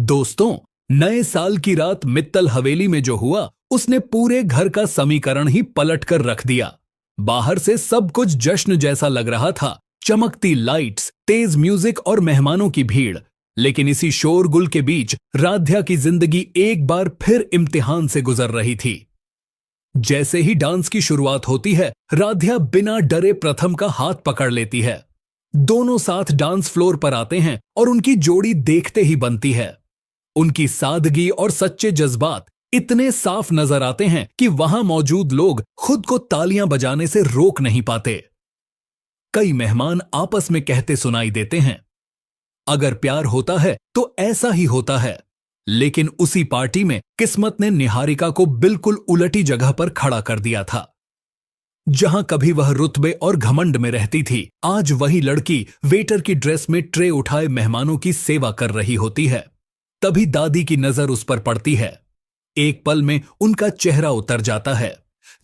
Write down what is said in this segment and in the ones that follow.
दोस्तों, नए साल की रात मित्तल हवेली में जो हुआ उसने पूरे घर का समीकरण ही पलट कर रख दिया। बाहर से सब कुछ जश्न जैसा लग रहा था, चमकती लाइट्स, तेज म्यूजिक और मेहमानों की भीड़। लेकिन इसी शोरगुल के बीच राध्या की जिंदगी एक बार फिर इम्तिहान से गुजर रही थी। जैसे ही डांस की शुरुआत होती है, राध्या बिना डरे प्रथम का हाथ पकड़ लेती है। दोनों साथ डांस फ्लोर पर आते हैं और उनकी जोड़ी देखते ही बनती है। उनकी सादगी और सच्चे जज्बात इतने साफ नजर आते हैं कि वहां मौजूद लोग खुद को तालियां बजाने से रोक नहीं पाते। कई मेहमान आपस में कहते सुनाई देते हैं, अगर प्यार होता है तो ऐसा ही होता है। लेकिन उसी पार्टी में किस्मत ने निहारिका को बिल्कुल उलटी जगह पर खड़ा कर दिया था। जहां कभी वह रुतबे और घमंड में रहती थी, आज वही लड़की वेटर की ड्रेस में ट्रे उठाए मेहमानों की सेवा कर रही होती है। तभी दादी की नजर उस पर पड़ती है। एक पल में उनका चेहरा उतर जाता है।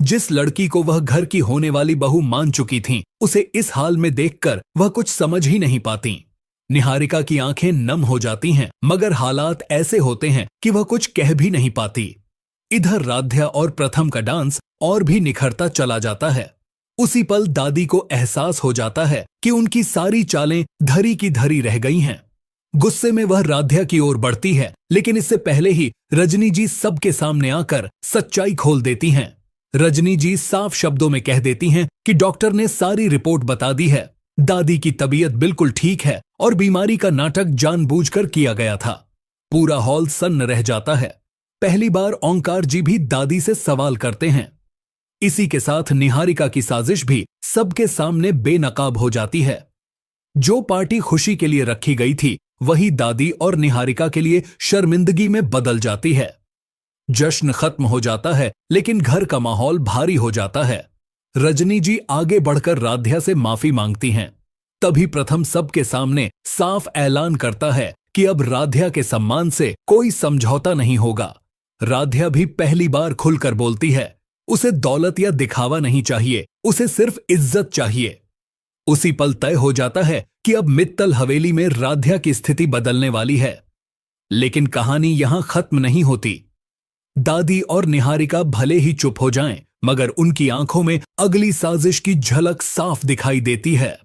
जिस लड़की को वह घर की होने वाली बहू मान चुकी थीं, उसे इस हाल में देखकर वह कुछ समझ ही नहीं पाती। निहारिका की आंखें नम हो जाती हैं, मगर हालात ऐसे होते हैं कि वह कुछ कह भी नहीं पाती। इधर राध्या और प्रथम का डांस और भी निखरता चला जाता है। उसी पल दादी को एहसास हो जाता है कि उनकी सारी चालें धरी की धरी रह गई हैं। गुस्से में वह राध्या की ओर बढ़ती है, लेकिन इससे पहले ही रजनी जी सबके सामने आकर सच्चाई खोल देती हैं। रजनी जी साफ शब्दों में कह देती हैं कि डॉक्टर ने सारी रिपोर्ट बता दी है। दादी की तबीयत बिल्कुल ठीक है और बीमारी का नाटक जानबूझकर किया गया था। पूरा हॉल सन्न रह जाता है। पहली बार ओंकार जी भी दादी से सवाल करते हैं। इसी के साथ निहारिका की साजिश भी सबके सामने बेनकाब हो जाती है। जो पार्टी खुशी के लिए रखी गई थी, वही दादी और निहारिका के लिए शर्मिंदगी में बदल जाती है। जश्न खत्म हो जाता है, लेकिन घर का माहौल भारी हो जाता है। रजनी जी आगे बढ़कर राध्या से माफी मांगती हैं। तभी प्रथम सबके सामने साफ ऐलान करता है कि अब राध्या के सम्मान से कोई समझौता नहीं होगा। राध्या भी पहली बार खुलकर बोलती है, उसे दौलत या दिखावा नहीं चाहिए, उसे सिर्फ इज्जत चाहिए। उसी पल तय हो जाता है कि अब मित्तल हवेली में राध्या की स्थिति बदलने वाली है। लेकिन कहानी यहां खत्म नहीं होती। दादी और निहारिका भले ही चुप हो जाएं, मगर उनकी आंखों में अगली साजिश की झलक साफ दिखाई देती है।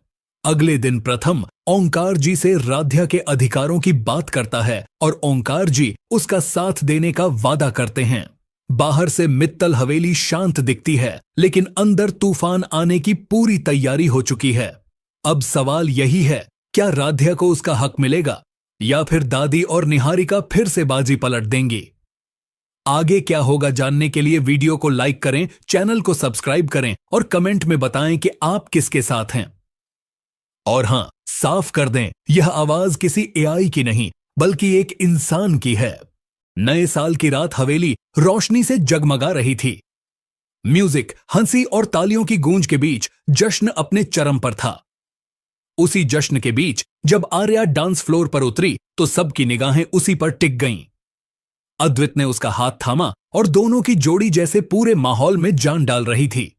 अगले दिन प्रथम ओंकार जी से राध्या के अधिकारों की बात करता है और ओंकार जी उसका साथ देने का वादा करते हैं। बाहर से मित्तल हवेली शांत दिखती है, लेकिन अंदर तूफान आने की पूरी तैयारी हो चुकी है। अब सवाल यही है, क्या राध्या को उसका हक मिलेगा या फिर दादी और निहारिका फिर से बाजी पलट देंगी? आगे क्या होगा जानने के लिए वीडियो को लाइक करें, चैनल को सब्सक्राइब करें और कमेंट में बताएं कि आप किसके साथ हैं। और हां, साफ कर दें, यह आवाज किसी एआई की नहीं बल्कि एक इंसान की है। नए साल की रात हवेली रोशनी से जगमगा रही थी। म्यूजिक, हंसी और तालियों की गूंज के बीच जश्न अपने चरम पर था। उसी जश्न के बीच जब आर्या डांस फ्लोर पर उतरी तो सबकी निगाहें उसी पर टिक गईं। अद्वित ने उसका हाथ थामा और दोनों की जोड़ी जैसे पूरे माहौल में जान डाल रही थी।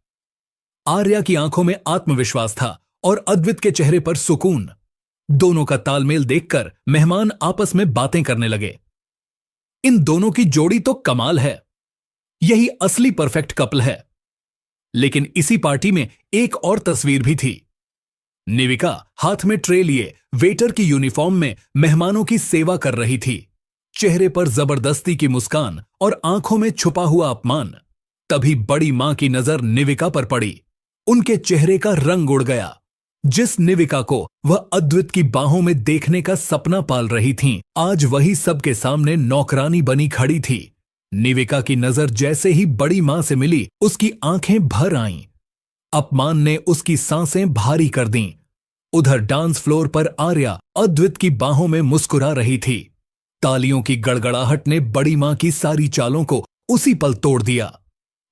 आर्या की आंखों में आत्मविश्वास था और अद्वित के चेहरे पर सुकून। दोनों का तालमेल देखकर मेहमान आपस में बातें करने लगे। इन दोनों की जोड़ी तो कमाल है, यही असली परफेक्ट कपल है। लेकिन इसी पार्टी में एक और तस्वीर भी थी। निविका हाथ में ट्रे लिए वेटर की यूनिफॉर्म में मेहमानों की सेवा कर रही थी। चेहरे पर जबरदस्ती की मुस्कान और आंखों में छुपा हुआ अपमान। तभी बड़ी मां की नजर निविका पर पड़ी। उनके चेहरे का रंग उड़ गया। जिस निविका को वह अद्वित की बाहों में देखने का सपना पाल रही थीं, आज वही सबके सामने नौकरानी बनी खड़ी थी। निविका की नजर जैसे ही बड़ी मां से मिली, उसकी आंखें भर आईं। अपमान ने उसकी सांसें भारी कर दीं। उधर डांस फ्लोर पर आर्या अद्वित की बाहों में मुस्कुरा रही थी। तालियों की गड़गड़ाहट ने बड़ी मां की सारी चालों को उसी पल तोड़ दिया।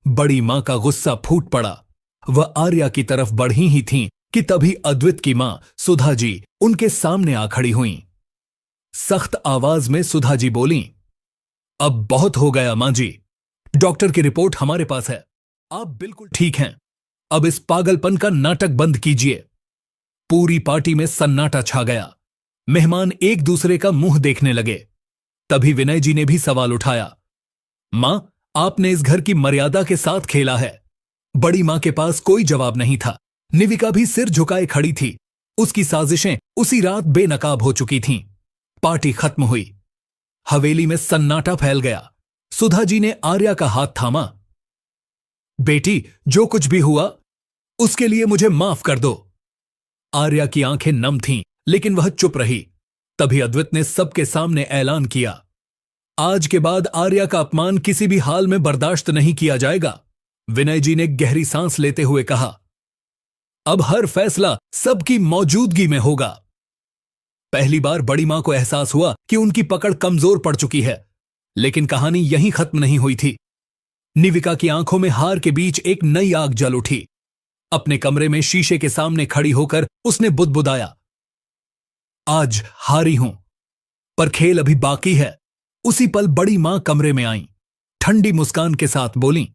बड़ी मां का गुस्सा फूट पड़ा। वह आर्या की तरफ बढ़ी ही थीं कि तभी अद्वित की मां सुधा जी उनके सामने आ खड़ी हुईं। सख्त आवाज में सुधा जी बोलीं, अब बहुत हो गया मां जी, डॉक्टर की रिपोर्ट हमारे पास है, आप बिल्कुल ठीक हैं। अब इस पागलपन का नाटक बंद कीजिए। पूरी पार्टी में सन्नाटा छा गया। मेहमान एक दूसरे का मुंह देखने लगे। तभी विनय जी ने भी सवाल उठाया। मां, आपने इस घर की मर्यादा के साथ खेला है। बड़ी मां के पास कोई जवाब नहीं था। निविका भी सिर झुकाए खड़ी थी। उसकी साजिशें उसी रात बेनकाब हो चुकी थीं। पार्टी खत्म हुई। हवेली में सन्नाटा फैल गया। सुधा जी ने आर्या का हाथ थामा। बेटी, जो कुछ भी हुआ उसके लिए मुझे माफ कर दो। आर्या की आंखें नम थीं, लेकिन वह चुप रही। तभी अद्वैत ने सबके सामने ऐलान किया, आज के बाद आर्या का अपमान किसी भी हाल में बर्दाश्त नहीं किया जाएगा। विनय जी ने गहरी सांस लेते हुए कहा, अब हर फैसला सबकी मौजूदगी में होगा। पहली बार बड़ी मां को एहसास हुआ कि उनकी पकड़ कमजोर पड़ चुकी है, लेकिन कहानी यहीं खत्म नहीं हुई थी। निविका की आंखों में हार के बीच एक नई आग जल उठी। अपने कमरे में शीशे के सामने खड़ी होकर उसने बुदबुदाया, आज हारी हूं, पर खेल अभी बाकी है। उसी पल बड़ी मां कमरे में आईं। ठंडी मुस्कान के साथ बोली,